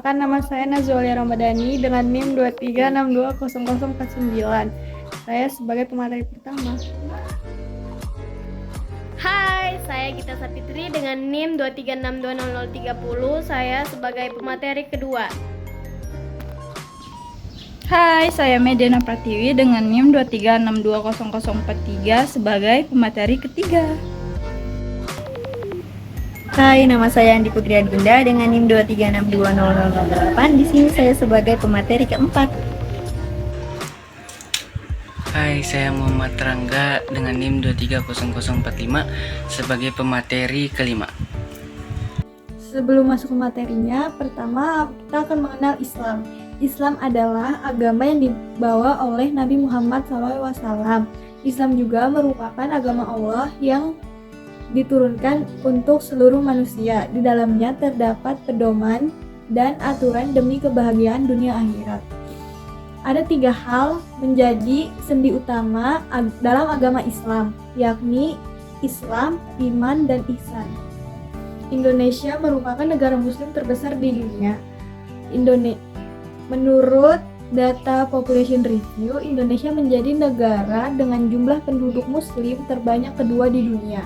Perkenalkan, nama saya Nazulia Ramadhani dengan NIM 23620049. Saya sebagai pemateri pertama. Hai, saya Gita Sapitri dengan NIM 23620030. Saya sebagai pemateri kedua. Hai, saya Mediana Pratiwi dengan NIM 23620043 sebagai pemateri ketiga. Hai, nama saya Andi Putri Adinda dengan NIM 23620008. Di sini saya sebagai pemateri keempat. Hai, saya Muhammad Rangga dengan NIM 230045 sebagai pemateri kelima. Sebelum masuk ke materinya, pertama kita akan mengenal Islam. Islam adalah agama yang dibawa oleh Nabi Muhammad SAW. Islam juga merupakan agama Allah yang diturunkan untuk seluruh manusia. Di dalamnya terdapat pedoman dan aturan demi kebahagiaan dunia akhirat. Ada 3 hal menjadi sendi utama dalam agama Islam, yakni Islam, iman, dan ihsan. Indonesia merupakan negara muslim terbesar di dunia. Menurut data Population Review, Indonesia menjadi negara dengan jumlah penduduk muslim terbanyak kedua di dunia,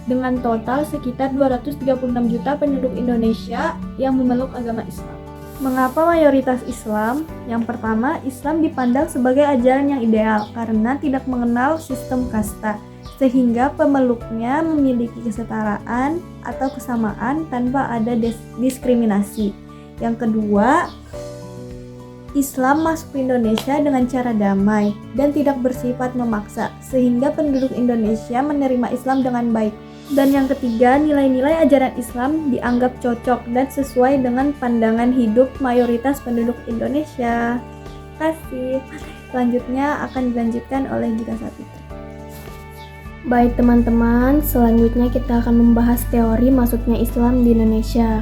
dengan total sekitar 236 juta penduduk Indonesia yang memeluk agama Islam. Mengapa mayoritas Islam? Yang pertama, Islam dipandang sebagai ajaran yang ideal karena tidak mengenal sistem kasta, sehingga pemeluknya memiliki kesetaraan atau kesamaan tanpa ada diskriminasi. Yang kedua, Islam masuk ke Indonesia dengan cara damai dan tidak bersifat memaksa, sehingga penduduk Indonesia menerima Islam dengan baik. Dan yang ketiga, nilai-nilai ajaran Islam dianggap cocok dan sesuai dengan pandangan hidup mayoritas penduduk Indonesia. Terima kasih. Selanjutnya akan dilanjutkan oleh Gita Sapitri. Baik teman-teman, selanjutnya kita akan membahas teori masuknya Islam di Indonesia.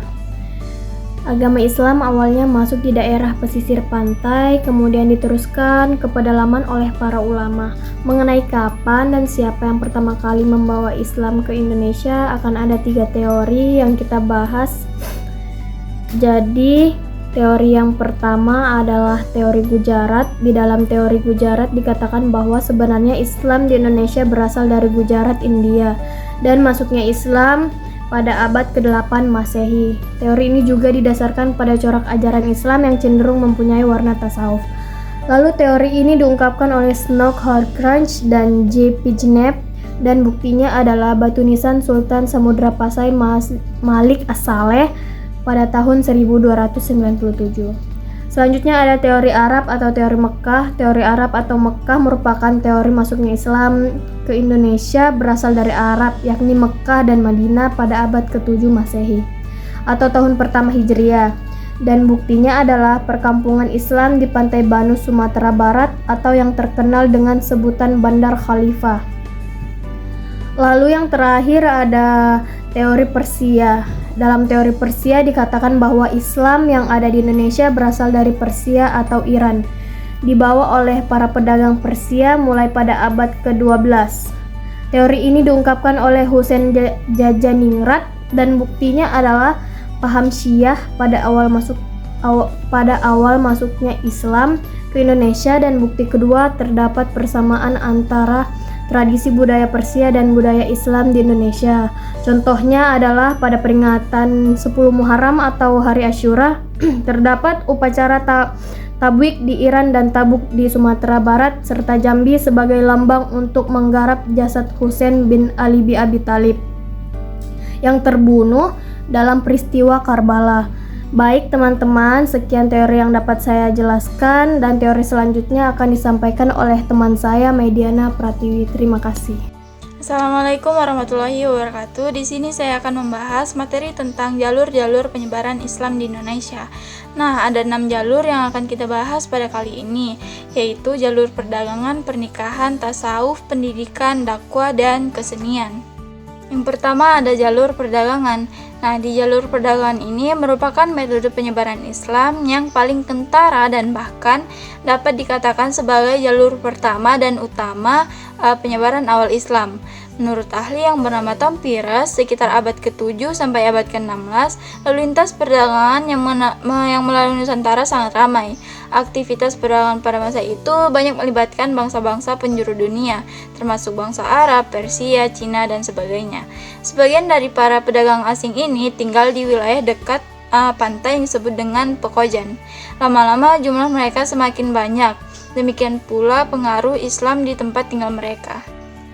Agama Islam awalnya masuk di daerah pesisir pantai, kemudian diteruskan ke pedalaman oleh para ulama. Mengenai kapan dan siapa yang pertama kali membawa Islam ke Indonesia, akan ada 3 teori yang kita bahas. Jadi, teori yang pertama adalah teori Gujarat. Di dalam teori Gujarat dikatakan bahwa sebenarnya Islam di Indonesia berasal dari Gujarat, India, dan masuknya Islam pada abad ke-8 Masehi. Teori ini juga didasarkan pada corak ajaran Islam yang cenderung mempunyai warna tasawuf. Lalu teori ini diungkapkan oleh Snook Horcrux dan J. Pijnep, dan buktinya adalah batu nisan Sultan Samudra Pasai Malik As-Saleh pada tahun 1297. Selanjutnya ada teori Arab atau teori Mekkah. Teori Arab atau Mekkah merupakan teori masuknya Islam ke Indonesia berasal dari Arab, yakni Mekkah dan Madinah pada abad ke-7 Masehi atau tahun pertama Hijriah. Dan buktinya adalah perkampungan Islam di pantai Banu Sumatera Barat atau yang terkenal dengan sebutan Bandar Khalifah. Lalu yang terakhir ada teori Persia. Dalam teori Persia dikatakan bahwa Islam yang ada di Indonesia berasal dari Persia atau Iran, dibawa oleh para pedagang Persia mulai pada abad ke-12. Teori ini diungkapkan oleh Husain Jajaningrat, dan buktinya adalah paham Syiah pada awal masuknya Islam ke Indonesia, dan bukti kedua terdapat persamaan antara tradisi budaya Persia dan budaya Islam di Indonesia. Contohnya adalah pada peringatan 10 Muharram atau Hari Asyura terdapat upacara tabwik di Iran dan tabuk di Sumatera Barat serta Jambi sebagai lambang untuk menggarap jasad Husain bin Ali bin Abi Thalib yang terbunuh dalam peristiwa Karbala. Baik teman-teman, sekian teori yang dapat saya jelaskan, dan teori selanjutnya akan disampaikan oleh teman saya Mediana Pratiwi. Terima kasih. Assalamualaikum warahmatullahi wabarakatuh. Di sini saya akan membahas materi tentang jalur-jalur penyebaran Islam di Indonesia. Nah, ada 6 jalur yang akan kita bahas pada kali ini, yaitu jalur perdagangan, pernikahan, tasawuf, pendidikan, dakwah, dan kesenian. Yang pertama ada jalur perdagangan. Nah, di jalur perdagangan ini merupakan metode penyebaran Islam yang paling kentara dan bahkan dapat dikatakan sebagai jalur pertama dan utama penyebaran awal Islam. Menurut ahli yang bernama Tom Pires, sekitar abad ke-7 sampai abad ke-16, lalu lintas perdagangan yang melalui Nusantara sangat ramai. Aktivitas perdagangan pada masa itu banyak melibatkan bangsa-bangsa penjuru dunia, termasuk bangsa Arab, Persia, Cina, dan sebagainya. Sebagian dari para pedagang asing ini tinggal di wilayah dekat pantai yang disebut dengan Pekojan. Lama-lama jumlah mereka semakin banyak. Demikian pula pengaruh Islam di tempat tinggal mereka.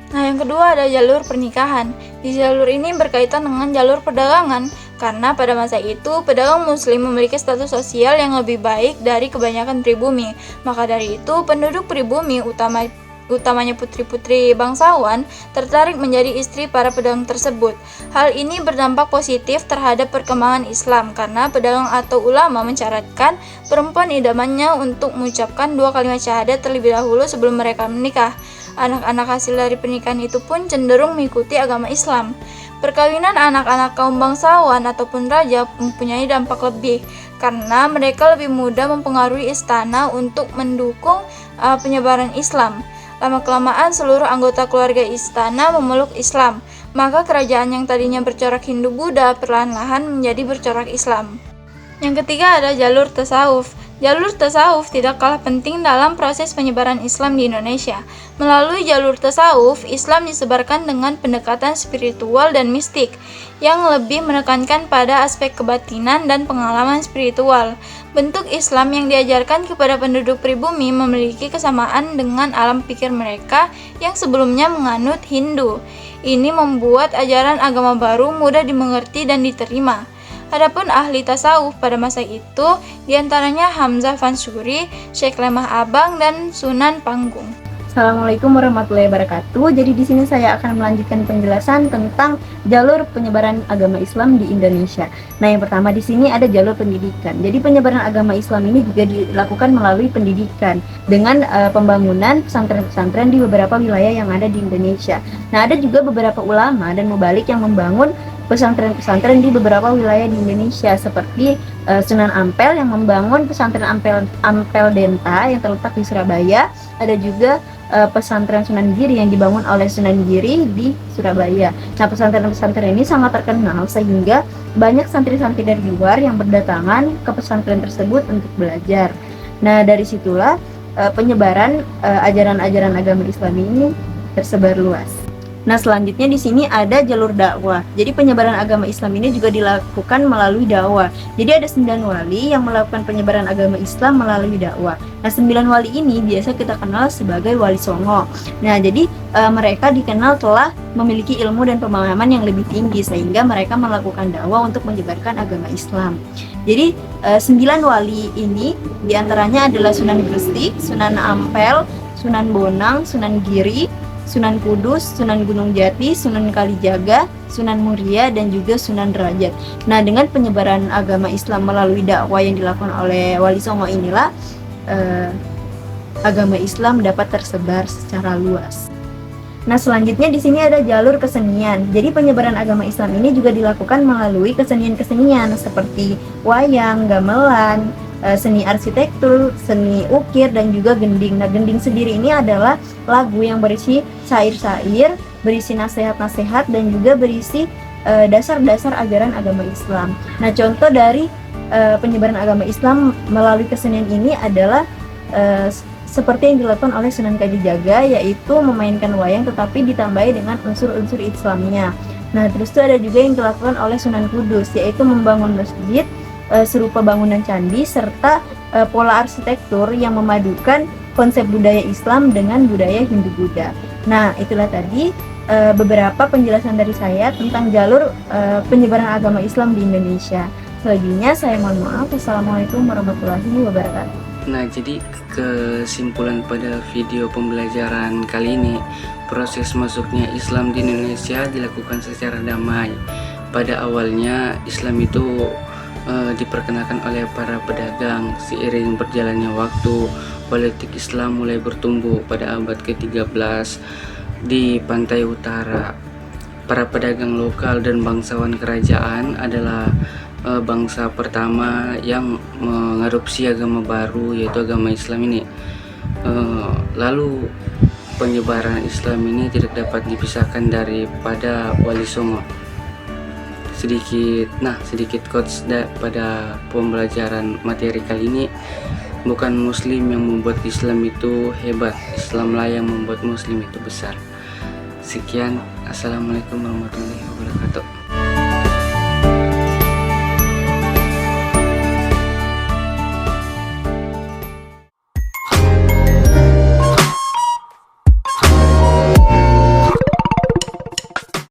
Nah, yang kedua ada jalur pernikahan. Di jalur ini berkaitan dengan jalur perdagangan, karena pada masa itu pedagang muslim memiliki status sosial yang lebih baik dari kebanyakan pribumi. Maka dari itu penduduk pribumi, utamanya putri-putri bangsawan, tertarik menjadi istri para pedagang tersebut. Hal ini berdampak positif terhadap perkembangan Islam, karena pedagang atau ulama mencaratkan perempuan idamannya untuk mengucapkan 2 kalimat syahadat terlebih dahulu sebelum mereka menikah. Anak-anak hasil dari pernikahan itu pun cenderung mengikuti agama Islam. Perkawinan anak-anak kaum bangsawan ataupun raja mempunyai dampak lebih, karena mereka lebih mudah mempengaruhi istana untuk mendukung penyebaran Islam. Lama-kelamaan seluruh anggota keluarga istana memeluk Islam, maka kerajaan yang tadinya bercorak Hindu-Buddha perlahan-lahan menjadi bercorak Islam. Yang ketiga ada jalur tasawuf. Jalur tasawuf tidak kalah penting dalam proses penyebaran Islam di Indonesia. Melalui jalur tasawuf, Islam disebarkan dengan pendekatan spiritual dan mistik, yang lebih menekankan pada aspek kebatinan dan pengalaman spiritual. Bentuk Islam yang diajarkan kepada penduduk pribumi memiliki kesamaan dengan alam pikir mereka yang sebelumnya menganut Hindu. Ini membuat ajaran agama baru mudah dimengerti dan diterima. Adapun ahli tasawuf pada masa itu diantaranya Hamzah Fansuri, Syekh Lemah Abang, dan Sunan Panggung. Assalamualaikum warahmatullahi wabarakatuh. Jadi di sini saya akan melanjutkan penjelasan tentang jalur penyebaran agama Islam di Indonesia. Nah, yang pertama di sini ada jalur pendidikan. Jadi penyebaran agama Islam ini juga dilakukan melalui pendidikan dengan pembangunan pesantren-pesantren di beberapa wilayah yang ada di Indonesia. Nah, ada juga beberapa ulama dan mubalik yang membangun pesantren-pesantren di beberapa wilayah di Indonesia, seperti Sunan Ampel yang membangun pesantren Ampel Denta yang terletak di Surabaya. Ada juga pesantren Sunan Giri yang dibangun oleh Sunan Giri di Surabaya. Nah, pesantren-pesantren ini sangat terkenal sehingga banyak santri-santri dari luar yang berdatangan ke pesantren tersebut untuk belajar. Nah, dari situlah penyebaran ajaran-ajaran agama Islam ini tersebar luas. Nah, selanjutnya di sini ada jalur dakwah. Jadi penyebaran agama Islam ini juga dilakukan melalui dakwah. Jadi ada 9 wali yang melakukan penyebaran agama Islam melalui dakwah. Nah, 9 wali ini biasa kita kenal sebagai wali songo. Nah, jadi mereka dikenal telah memiliki ilmu dan pemahaman yang lebih tinggi sehingga mereka melakukan dakwah untuk menyebarkan agama Islam. Jadi 9 wali ini diantaranya adalah Sunan Gresik, Sunan Ampel, Sunan Bonang, Sunan Giri, Sunan Kudus, Sunan Gunung Jati, Sunan Kalijaga, Sunan Muria, dan juga Sunan Derajat. Nah, dengan penyebaran agama Islam melalui dakwah yang dilakukan oleh Wali Songo inilah agama Islam dapat tersebar secara luas. Nah, selanjutnya di sini ada jalur kesenian. Jadi penyebaran agama Islam ini juga dilakukan melalui kesenian-kesenian seperti wayang, gamelan, seni arsitektur, seni ukir, dan juga gending. Nah, gending sendiri ini adalah lagu yang berisi syair-syair, berisi nasihat-nasihat, dan juga berisi dasar-dasar ajaran agama Islam. Nah, contoh dari penyebaran agama Islam melalui kesenian ini adalah seperti yang dilakukan oleh Sunan Kalijaga, yaitu memainkan wayang tetapi ditambahi dengan unsur-unsur Islamnya. Nah, terus itu ada juga yang dilakukan oleh Sunan Kudus, yaitu membangun masjid serupa bangunan candi serta pola arsitektur yang memadukan konsep budaya Islam dengan budaya Hindu-Buddha. Nah, itulah tadi beberapa penjelasan dari saya tentang jalur penyebaran agama Islam di Indonesia. Selanjutnya saya mohon maaf. Wassalamualaikum warahmatullahi wabarakatuh. Nah, jadi kesimpulan pada video pembelajaran kali ini, proses masuknya Islam di Indonesia dilakukan secara damai. Pada awalnya Islam itu diperkenalkan oleh para pedagang. Seiring berjalannya waktu, politik Islam mulai bertumbuh. Pada abad ke-13 di pantai utara, para pedagang lokal dan bangsawan kerajaan adalah bangsa pertama yang mengadopsi agama baru, yaitu agama Islam ini. Lalu penyebaran Islam ini tidak dapat dipisahkan daripada Wali Songo. Sedikit quotes pada pembelajaran materi kali ini. Bukan Muslim yang membuat Islam itu hebat, Islamlah yang membuat Muslim itu besar. Sekian, assalamualaikum warahmatullahi wabarakatuh.